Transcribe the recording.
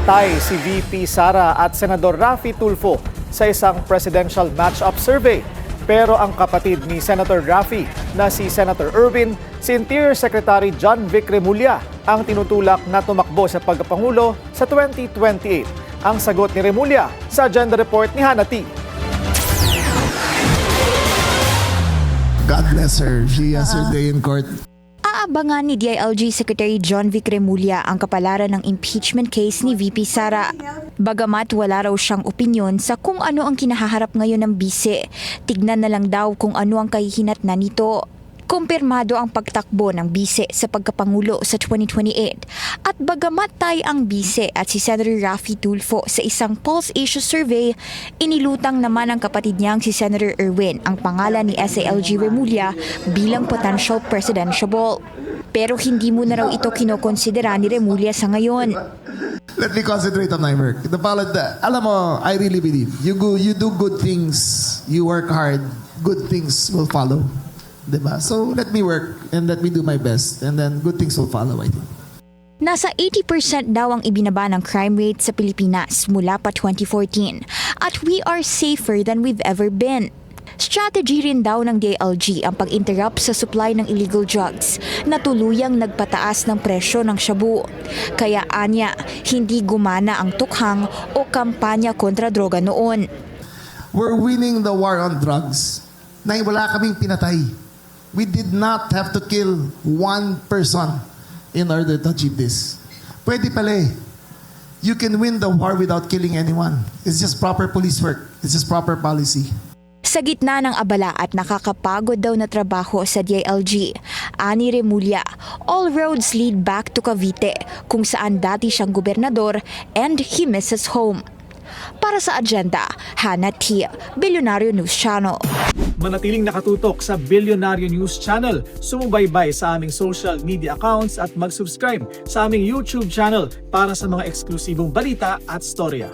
Pantay si VP Sara at Senador Raffy Tulfo sa isang presidential match-up survey. Pero ang kapatid ni Senator Raffy na si Senator Erwin, si Interior Secretary John Vic Remulla ang tinutulak na tumakbo sa pagkapangulo sa 2028. Ang sagot ni Remulla sa agenda report ni Hannah T. God bless her. She has her day in court. Aabangan ni DILG Secretary John Vic Remulla ang kapalaran ng impeachment case ni VP Sara. Bagamat wala raw siyang opinyon sa kung ano ang kinahaharap ngayon ng bise, tignan na lang daw kung ano ang kahihinatnan nito. Kumpirmado ang pagtakbo ng bise sa pagkapangulo sa 2028 at bagamat tay ang bise at si Senator Raffy Tulfo sa isang Pulse Asia survey, inilutang naman ang kapatid niyang si Senator Erwin ang pangalan ni SALG Remulla bilang potential presidential. Pero hindi mo na raw ito kinokonsidera ni Remulla sa ngayon. Let me concentrate on my work. Alam mo, I really believe, you do good things, you work hard, good things will follow. Diba? So let me work and let me do my best and then good things will follow, I think. Nasa 80% daw ang ibinaba ng crime rate sa Pilipinas mula pa 2014 at we are safer than we've ever been. Strategy rin daw ng DILG ang pag-interrupt sa supply ng illegal drugs na tuluyang nagpataas ng presyo ng shabu. Kaya anya, hindi gumana ang tukhang o kampanya kontra droga noon. We're winning the war on drugs na wala kaming pinatay. We did not have to kill one person in order to achieve this. Pwede pala eh. You can win the war without killing anyone. It's just proper police work. It's just proper policy. Sa gitna ng abala at nakakapagod daw na trabaho sa DILG, ani Remulla, all roads lead back to Cavite kung saan dati siyang gobernador and he misses home. Para sa agenda, Hannah T. Billionario News Channel. Manatiling nakatutok sa Billionario News Channel. Sumubaybay sa aming social media accounts at mag-subscribe sa aming YouTube channel para sa mga eksklusibong balita at storya.